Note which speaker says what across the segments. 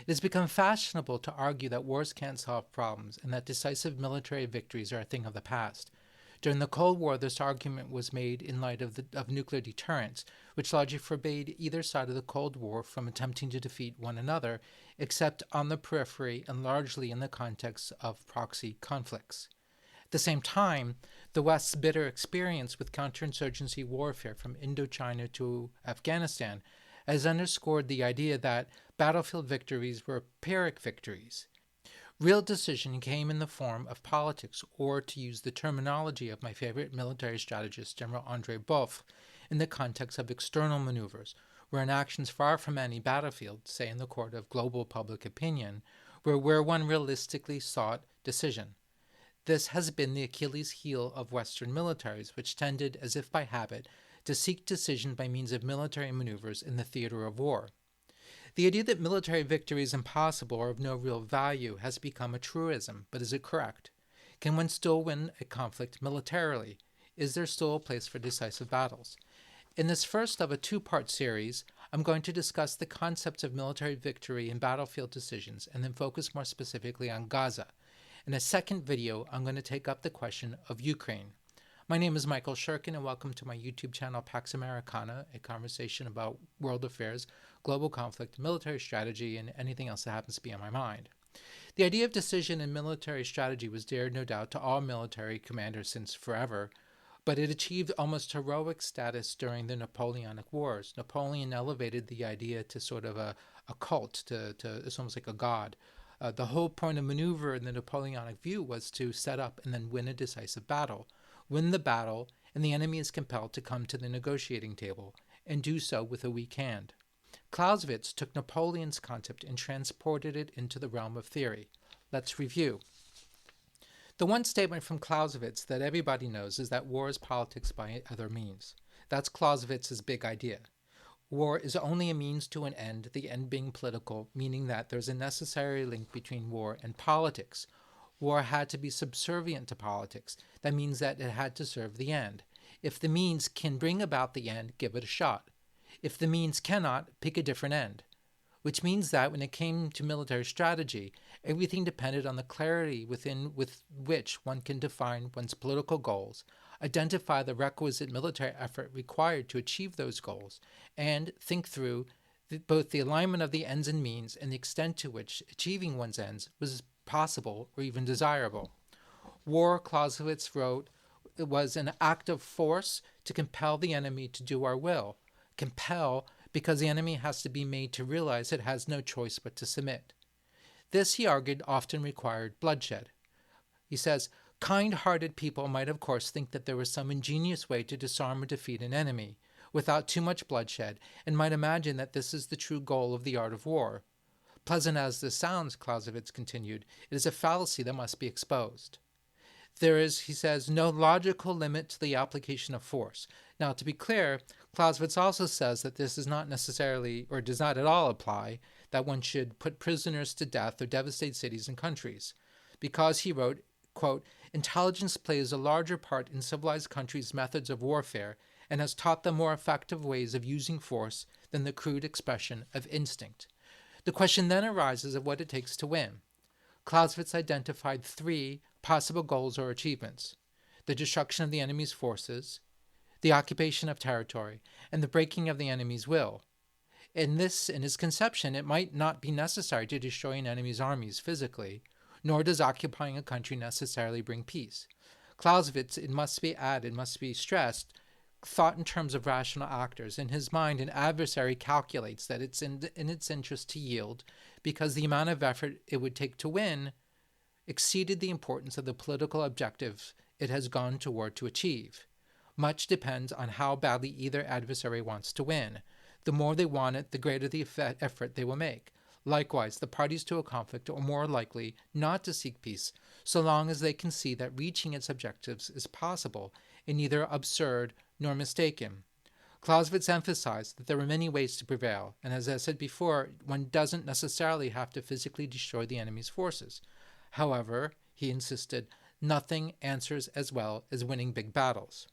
Speaker 1: It has become fashionable to argue that wars can't solve problems and that decisive military victories are a thing of the past. During the Cold War, this argument was made in light of nuclear deterrence, which largely forbade either side of the Cold War from attempting to defeat one another, except on the periphery and largely in the context of proxy conflicts. At the same time, the West's bitter experience with counterinsurgency warfare from Indochina to Afghanistan has underscored the idea that battlefield victories were Pyrrhic victories. Real decision came in the form of politics, or to use the terminology of my favorite military strategist, General Andre Boff, in the context of external maneuvers, wherein actions far from any battlefield, say in the court of global public opinion, were where one realistically sought decision. This has been the Achilles heel of Western militaries, which tended, as if by habit, to seek decision by means of military maneuvers in the theater of war. The idea that military victory is impossible or of no real value has become a truism, but is it correct? Can one still win a conflict militarily? Is there still a place for decisive battles? In this first of a two-part series, I'm going to discuss the concepts of military victory and battlefield decisions, and then focus more specifically on Gaza. In a second video, I'm going to take up the question of Ukraine. My name is Michael Shurkin, and welcome to my YouTube channel, Pax Americana, a conversation about world affairs, global conflict, military strategy, and anything else that happens to be on my mind. The idea of decision in military strategy was dear, no doubt, to all military commanders since forever, but it achieved almost heroic status during the Napoleonic Wars. Napoleon elevated the idea to sort of a cult, it's almost like a god. The whole point of maneuver in the Napoleonic view was to set up and then win a decisive battle. Win the battle, and the enemy is compelled to come to the negotiating table, and do so with a weak hand. Clausewitz took Napoleon's concept and transported it into the realm of theory. Let's review. The one statement from Clausewitz that everybody knows is that war is politics by other means. That's Clausewitz's big idea. War is only a means to an end, the end being political, meaning that there's a necessary link between war and politics. War had to be subservient to politics. That means that it had to serve the end. If the means can bring about the end, give it a shot. If the means cannot, pick a different end. Which means that when it came to military strategy, everything depended on the clarity with which one can define one's political goals, identify the requisite military effort required to achieve those goals, and think through both the alignment of the ends and means and the extent to which achieving one's ends was possible or even desirable. War, Clausewitz wrote, was an act of force to compel the enemy to do our will. Compel because the enemy has to be made to realize it has no choice but to submit. This, he argued, often required bloodshed. He says, kind-hearted people might of course think that there was some ingenious way to disarm or defeat an enemy without too much bloodshed, and might imagine that this is the true goal of the art of war. Pleasant as this sounds, Clausewitz continued, it is a fallacy that must be exposed. There is, he says, no logical limit to the application of force. Now, to be clear, Clausewitz also says that this is not necessarily, or does not at all apply, that one should put prisoners to death or devastate cities and countries. Because, he wrote, quote, intelligence plays a larger part in civilized countries' methods of warfare and has taught them more effective ways of using force than the crude expression of instinct. The question then arises of what it takes to win. Clausewitz identified three possible goals or achievements: the destruction of the enemy's forces, the occupation of territory, and the breaking of the enemy's will. In his conception, it might not be necessary to destroy an enemy's armies physically, nor does occupying a country necessarily bring peace. Clausewitz, it must be stressed, thought in terms of rational actors. In his mind, an adversary calculates that it's in its interest to yield because the amount of effort it would take to win exceeded the importance of the political objectives it has gone toward to achieve. Much depends on how badly either adversary wants to win. The more they want it, the greater the effort they will make. Likewise, the parties to a conflict are more likely not to seek peace so long as they can see that reaching its objectives is possible and neither absurd nor mistaken. Clausewitz emphasized that there are many ways to prevail, and as I said before, one doesn't necessarily have to physically destroy the enemy's forces. However, he insisted, nothing answers as well as winning big battles.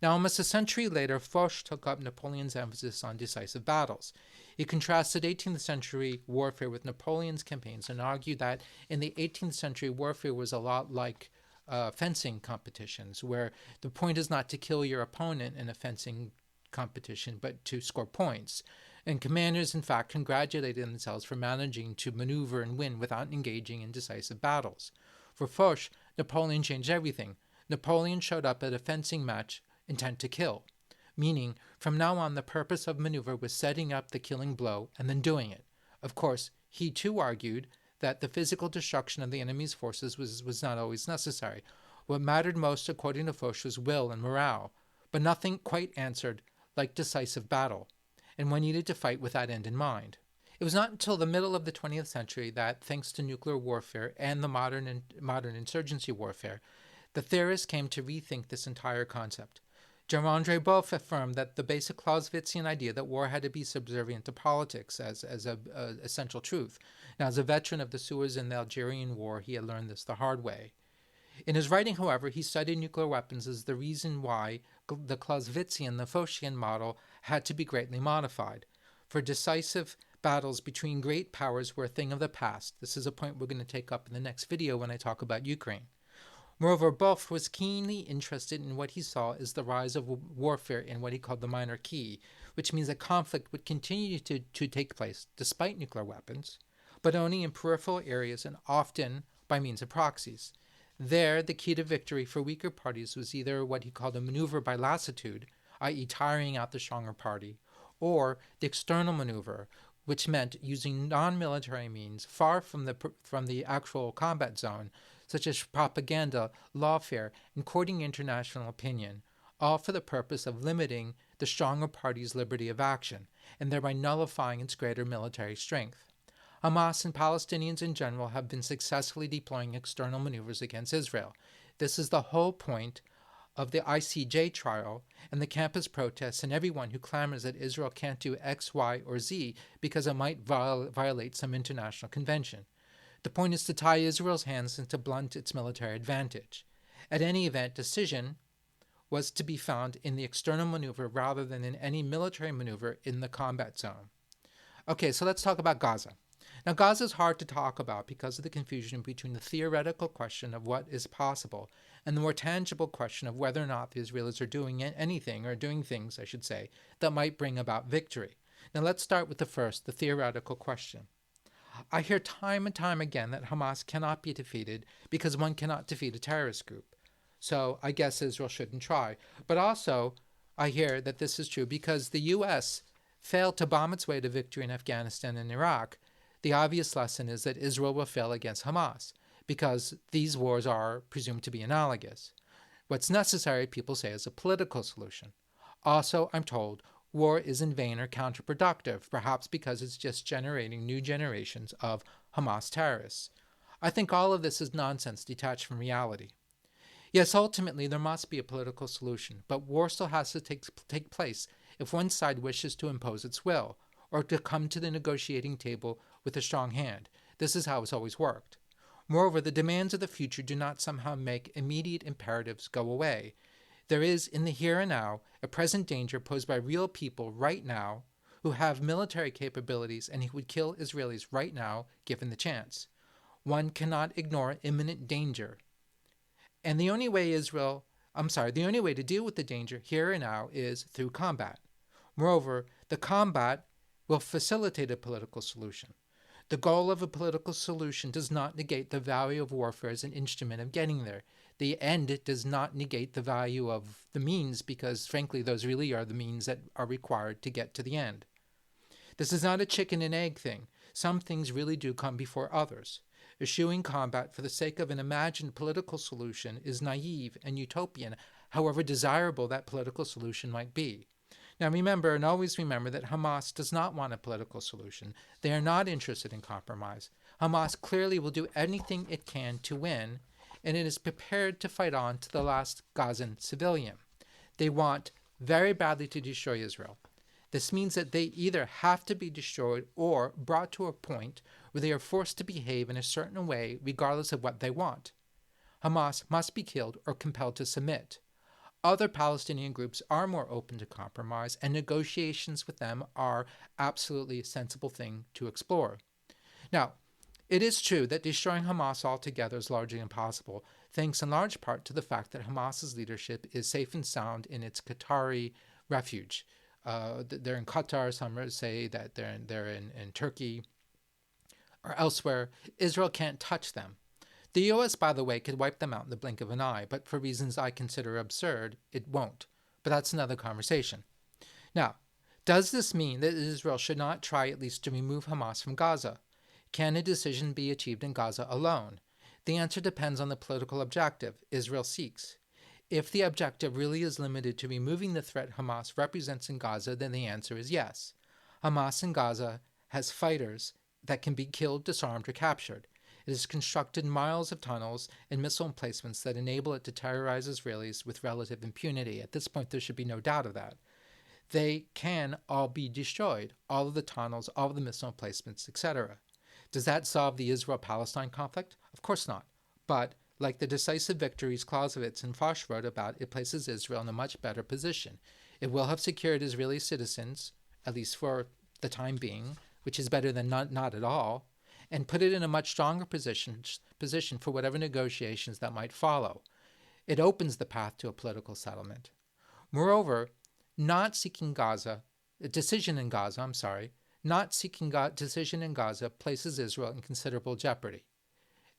Speaker 1: Now, almost a century later, Foch took up Napoleon's emphasis on decisive battles. He contrasted 18th century warfare with Napoleon's campaigns and argued that in the 18th century, warfare was a lot like fencing competitions, where the point is not to kill your opponent in a fencing competition, but to score points. And commanders, in fact, congratulated themselves for managing to maneuver and win without engaging in decisive battles. For Foch, Napoleon changed everything. Napoleon showed up at a fencing match intent to kill, meaning from now on the purpose of maneuver was setting up the killing blow and then doing it. Of course, he too argued that the physical destruction of the enemy's forces was not always necessary. What mattered most, according to Foch, was will and morale, but nothing quite answered like decisive battle, and one needed to fight with that end in mind. It was not until the middle of the 20th century that, thanks to nuclear warfare and the modern insurgency warfare, the theorists came to rethink this entire concept. Germain Boeuf affirmed that the basic Clausewitzian idea that war had to be subservient to politics as a essential truth. Now, as a veteran of the Suez and the Algerian War, he had learned this the hard way. In his writing, however, he cited nuclear weapons as the reason why the Clausewitzian, the Fauchian model had to be greatly modified. For decisive battles between great powers were a thing of the past. This is a point we're going to take up in the next video when I talk about Ukraine. Moreover, Boeuf was keenly interested in what he saw as the rise of warfare in what he called the minor key, which means that conflict would continue to take place despite nuclear weapons, but only in peripheral areas and often by means of proxies. There, the key to victory for weaker parties was either what he called a maneuver by lassitude, i.e. tiring out the stronger party, or the external maneuver, which meant using non-military means far from the actual combat zone, such as propaganda, lawfare, and courting international opinion, all for the purpose of limiting the stronger party's liberty of action, and thereby nullifying its greater military strength. Hamas and Palestinians in general have been successfully deploying external maneuvers against Israel. This is the whole point of the ICJ trial and the campus protests and everyone who clamors that Israel can't do X, Y, or Z because it might violate some international convention. The point is to tie Israel's hands and to blunt its military advantage. At any event, decision was to be found in the external maneuver rather than in any military maneuver in the combat zone. Okay, so let's talk about Gaza. Now, Gaza is hard to talk about because of the confusion between the theoretical question of what is possible and the more tangible question of whether or not the Israelis are doing anything, or doing things, I should say, that might bring about victory. Now, let's start with the first, the theoretical question. I hear time and time again that Hamas cannot be defeated because one cannot defeat a terrorist group. So I guess Israel shouldn't try. But also, I hear that this is true because the U.S. failed to bomb its way to victory in Afghanistan and Iraq. The obvious lesson is that Israel will fail against Hamas because these wars are presumed to be analogous. What's necessary, people say, is a political solution. Also, I'm told, war is in vain or counterproductive, perhaps because it's just generating new generations of Hamas terrorists. I think all of this is nonsense detached from reality. Yes, ultimately there must be a political solution, but war still has to take place if one side wishes to impose its will, or to come to the negotiating table with a strong hand. This is how it's always worked. Moreover, the demands of the future do not somehow make immediate imperatives go away. There is, in the here and now, a present danger posed by real people right now who have military capabilities and who would kill Israelis right now, given the chance. One cannot ignore imminent danger. And the only way to deal with the danger here and now is through combat. Moreover, the combat will facilitate a political solution. The goal of a political solution does not negate the value of warfare as an instrument of getting there. The end does not negate the value of the means because, frankly, those really are the means that are required to get to the end. This is not a chicken and egg thing. Some things really do come before others. Eschewing combat for the sake of an imagined political solution is naive and utopian, however desirable that political solution might be. Now remember, and always remember, that Hamas does not want a political solution. They are not interested in compromise. Hamas clearly will do anything it can to win, and it is prepared to fight on to the last Gazan civilian. They want very badly to destroy Israel. This means that they either have to be destroyed or brought to a point where they are forced to behave in a certain way regardless of what they want. Hamas must be killed or compelled to submit. Other Palestinian groups are more open to compromise, and negotiations with them are absolutely a sensible thing to explore. Now, it is true that destroying Hamas altogether is largely impossible, thanks in large part to the fact that Hamas's leadership is safe and sound in its Qatari refuge. They're in Qatar. Some say that they're in Turkey or elsewhere. Israel can't touch them. The U.S., by the way, could wipe them out in the blink of an eye, but for reasons I consider absurd, it won't. But that's another conversation. Now, does this mean that Israel should not try at least to remove Hamas from Gaza? Can a decision be achieved in Gaza alone? The answer depends on the political objective Israel seeks. If the objective really is limited to removing the threat Hamas represents in Gaza, then the answer is yes. Hamas in Gaza has fighters that can be killed, disarmed, or captured. It has constructed miles of tunnels and missile emplacements that enable it to terrorize Israelis with relative impunity. At this point, there should be no doubt of that. They can all be destroyed, all of the tunnels, all of the missile emplacements, etc. Does that solve the Israel-Palestine conflict? Of course not. But, like the decisive victories Clausewitz and Foch wrote about, it places Israel in a much better position. It will have secured Israeli citizens, at least for the time being, which is better than not at all, and put it in a much stronger position for whatever negotiations that might follow. It opens the path to a political settlement. Moreover, not seeking decision in Gaza places Israel in considerable jeopardy.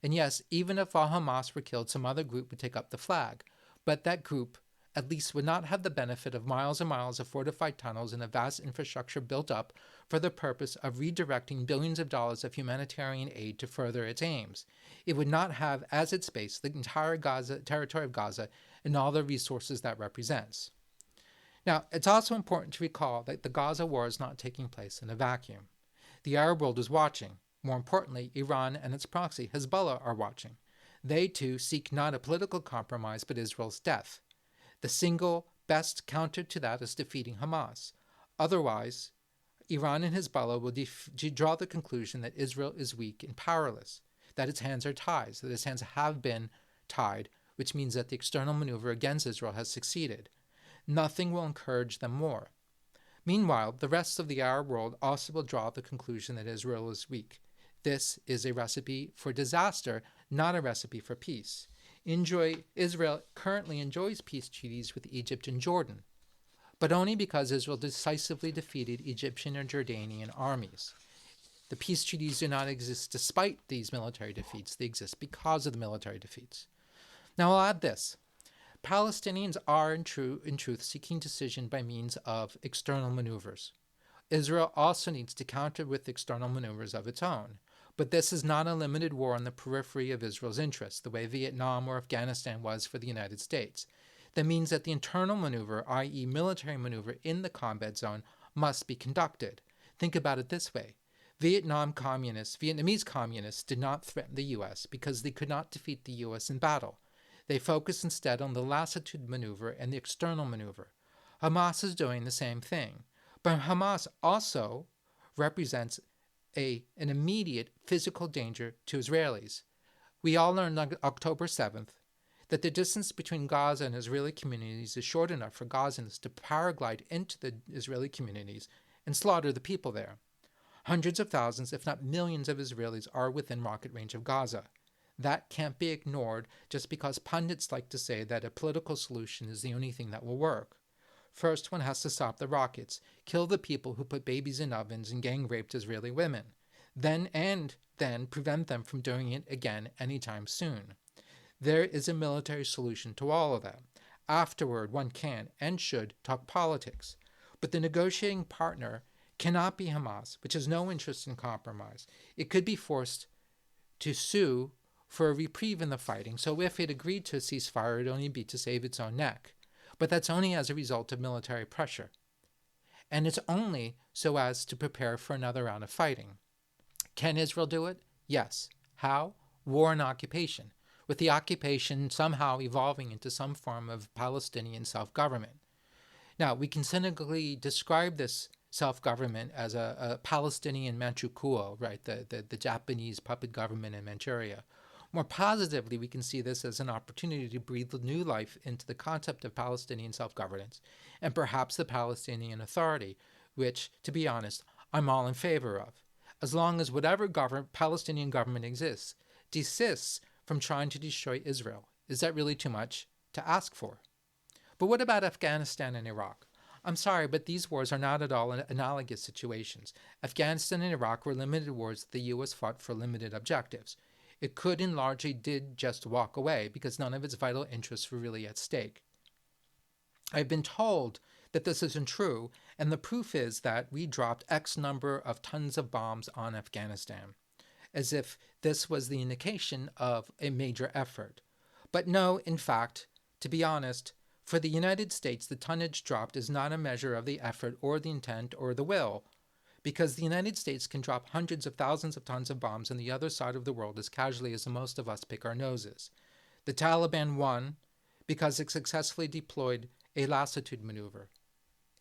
Speaker 1: And yes, even if all Hamas were killed, some other group would take up the flag. But that group at least would not have the benefit of miles and miles of fortified tunnels and a vast infrastructure built up for the purpose of redirecting billions of dollars of humanitarian aid to further its aims. It would not have as its base the entire territory of Gaza and all the resources that represents. Now, it's also important to recall that the Gaza war is not taking place in a vacuum. The Arab world is watching. More importantly, Iran and its proxy, Hezbollah, are watching. They, too, seek not a political compromise, but Israel's death. The single best counter to that is defeating Hamas. Otherwise, Iran and Hezbollah will draw the conclusion that Israel is weak and powerless, that its hands are tied, that its hands have been tied, which means that the external maneuver against Israel has succeeded. Nothing will encourage them more. Meanwhile, the rest of the Arab world also will draw the conclusion that Israel is weak. This is a recipe for disaster, not a recipe for peace. Israel currently enjoys peace treaties with Egypt and Jordan, but only because Israel decisively defeated Egyptian and Jordanian armies. The peace treaties do not exist despite these military defeats. They exist because of the military defeats. Now I'll add this. Palestinians are in truth seeking decision by means of external maneuvers. Israel also needs to counter with external maneuvers of its own. But this is not a limited war on the periphery of Israel's interests, the way Vietnam or Afghanistan was for the United States. That means that the internal maneuver, i.e. military maneuver in the combat zone, must be conducted. Think about it this way. Vietnamese communists did not threaten the U.S. because they could not defeat the U.S. in battle. They focused instead on the lassitude maneuver and the external maneuver. Hamas is doing the same thing. But Hamas also represents an immediate physical danger to Israelis. We all learned on October 7th that the distance between Gaza and Israeli communities is short enough for Gazans to paraglide into the Israeli communities and slaughter the people there. Hundreds of thousands, if not millions of Israelis are within rocket range of Gaza. That can't be ignored just because pundits like to say that a political solution is the only thing that will work. First, one has to stop the rockets, kill the people who put babies in ovens and gang-raped Israeli women, then prevent them from doing it again anytime soon. There is a military solution to all of that. Afterward, one can and should talk politics. But the negotiating partner cannot be Hamas, which has no interest in compromise. It could be forced to sue for a reprieve in the fighting, so if it agreed to a ceasefire, it would only be to save its own neck. But that's only as a result of military pressure. And it's only so as to prepare for another round of fighting. Can Israel do it? Yes. How? War and occupation, with the occupation somehow evolving into some form of Palestinian self-government. Now, we can cynically describe this self-government as a Palestinian Manchukuo, right, the Japanese puppet government in Manchuria. More positively, we can see this as an opportunity to breathe new life into the concept of Palestinian self-governance and perhaps the Palestinian Authority, which, to be honest, I'm all in favor of, as long as whatever Palestinian government exists desists from trying to destroy Israel. Is that really too much to ask for? But what about Afghanistan and Iraq? I'm sorry, but these wars are not at all analogous situations. Afghanistan and Iraq were limited wars that the U.S. fought for limited objectives. It could and largely did just walk away because none of its vital interests were really at stake. I've been told that this isn't true, and the proof is that we dropped X number of tons of bombs on Afghanistan, as if this was the indication of a major effort. But no, in fact, to be honest, for the United States, the tonnage dropped is not a measure of the effort or the intent or the will, because the United States can drop hundreds of thousands of tons of bombs on the other side of the world as casually as most of us pick our noses. The Taliban won because it successfully deployed a lassitude maneuver.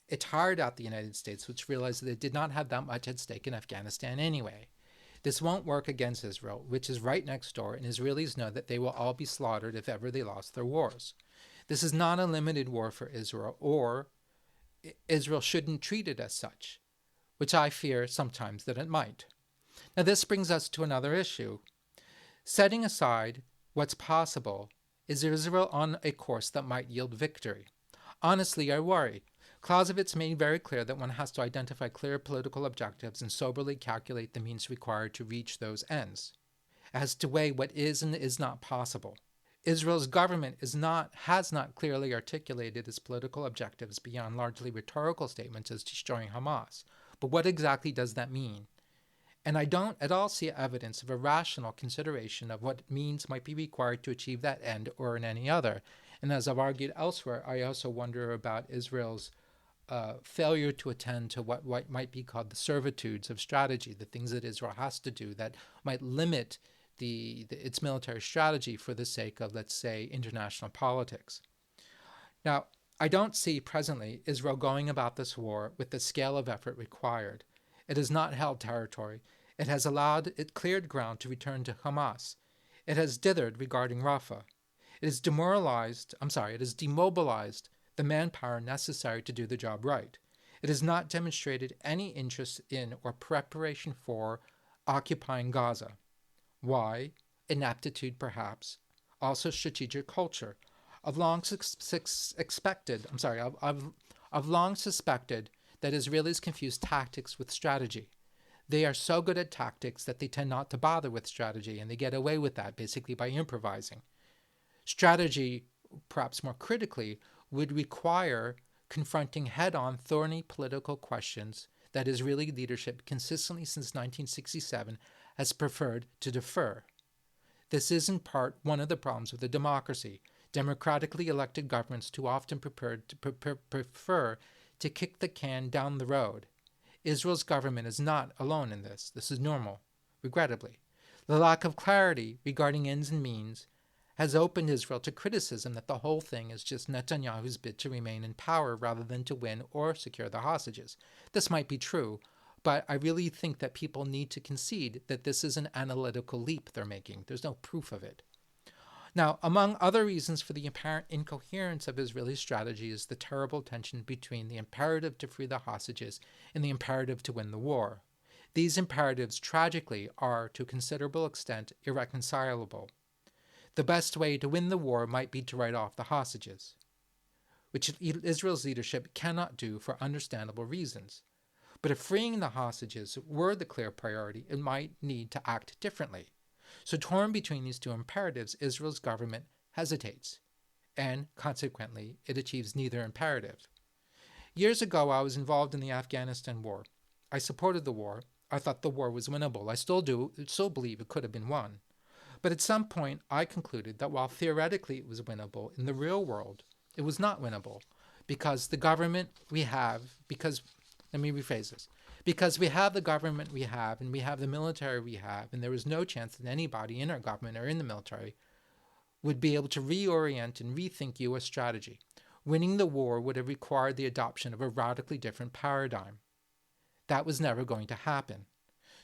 Speaker 1: It tired out the United States, which realized that it did not have that much at stake in Afghanistan anyway. This won't work against Israel, which is right next door, and Israelis know that they will all be slaughtered if ever they lost their wars. This is not a limited war for Israel, or Israel shouldn't treat it as such, which I fear sometimes that it might. Now this brings us to another issue. Setting aside what's possible, is Israel on a course that might yield victory? Honestly, I worry. Clausewitz made very clear that one has to identify clear political objectives and soberly calculate the means required to reach those ends, as to weigh what is and is not possible. Israel's government has not clearly articulated its political objectives beyond largely rhetorical statements as destroying Hamas. But what exactly does that mean? And I don't at all see evidence of a rational consideration of what means might be required to achieve that end or in any other. And as I've argued elsewhere, I also wonder about Israel's failure to attend to what might be called the servitudes of strategy, the things that Israel has to do that might limit its military strategy for the sake of, let's say, international politics. Now, I don't see presently Israel going about this war with the scale of effort required. It has not held territory. It has it cleared ground to return to Hamas. It has dithered regarding Rafah. It has demobilized the manpower necessary to do the job right. It has not demonstrated any interest in or preparation for occupying Gaza. Why? Inaptitude, perhaps. Also strategic culture. I've long suspected that Israelis confuse tactics with strategy. They are so good at tactics that they tend not to bother with strategy, and they get away with that basically by improvising. Strategy, perhaps more critically, would require confronting head-on thorny political questions that Israeli leadership consistently since 1967 has preferred to defer. This is in part one of the problems with a democracy. Democratically elected governments too often prefer to kick the can down the road. Israel's government is not alone in this. This is normal, regrettably. The lack of clarity regarding ends and means has opened Israel to criticism that the whole thing is just Netanyahu's bid to remain in power rather than to win or secure the hostages. This might be true, but I really think that people need to concede that this is an analytical leap they're making. There's no proof of it. Now, among other reasons for the apparent incoherence of Israeli strategy is the terrible tension between the imperative to free the hostages and the imperative to win the war. These imperatives, tragically, are, to a considerable extent, irreconcilable. The best way to win the war might be to write off the hostages, which Israel's leadership cannot do for understandable reasons. But if freeing the hostages were the clear priority, it might need to act differently. So torn between these two imperatives, Israel's government hesitates, and consequently, it achieves neither imperative. Years ago, I was involved in the Afghanistan war. I supported the war. I thought the war was winnable. I still believe it could have been won. But at some point, I concluded that while theoretically it was winnable, in the real world, it was not winnable because the government we have, let me rephrase this, because we have the government we have and we have the military we have, and there was no chance that anybody in our government or in the military would be able to reorient and rethink U.S. strategy. Winning the war would have required the adoption of a radically different paradigm. That was never going to happen.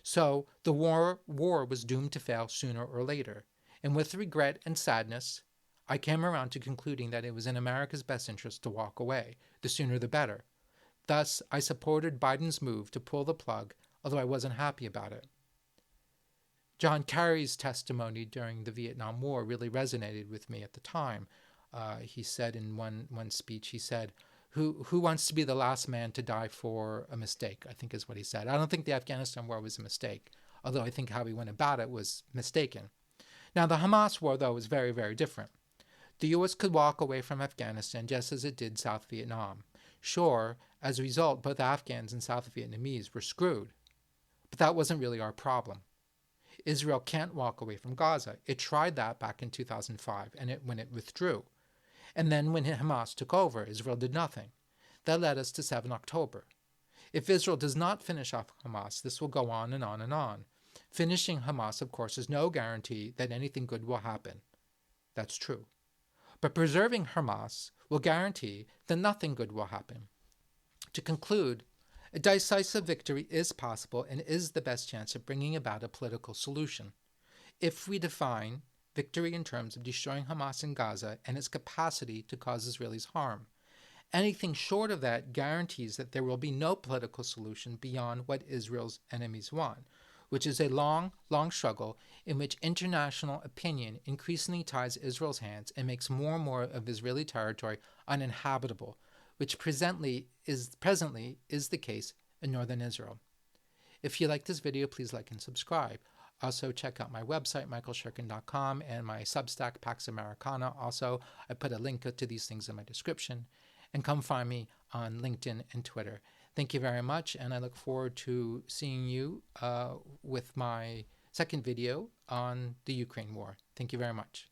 Speaker 1: So the war was doomed to fail sooner or later. And with regret and sadness, I came around to concluding that it was in America's best interest to walk away. The sooner the better. Thus, I supported Biden's move to pull the plug, although I wasn't happy about it. John Kerry's testimony during the Vietnam War really resonated with me at the time. He said in one speech, he said, who wants to be the last man to die for a mistake, I think is what he said. I don't think the Afghanistan war was a mistake, although I think how he went about it was mistaken. Now, the Hamas war, though, was very, very different. The U.S. could walk away from Afghanistan just as it did South Vietnam. Sure, as a result, both Afghans and South Vietnamese were screwed. But that wasn't really our problem. Israel can't walk away from Gaza. It tried that back in 2005, and when it withdrew. And then when Hamas took over, Israel did nothing. That led us to 7 October. If Israel does not finish off Hamas, this will go on and on and on. Finishing Hamas, of course, is no guarantee that anything good will happen. That's true. But preserving Hamas will guarantee that nothing good will happen. To conclude, a decisive victory is possible and is the best chance of bringing about a political solution. If we define victory in terms of destroying Hamas in Gaza and its capacity to cause Israelis harm. Anything short of that guarantees that there will be no political solution beyond what Israel's enemies want, which is a long, long struggle in which international opinion increasingly ties Israel's hands and makes more and more of Israeli territory uninhabitable, which presently is the case in northern Israel. If you like this video, please like and subscribe. Also, check out my website, michaelshirkin.com, and my Substack, Pax Americana. Also, I put a link to these things in my description. And come find me on LinkedIn and Twitter. Thank you very much, and I look forward to seeing you with my second video on the Ukraine war. Thank you very much.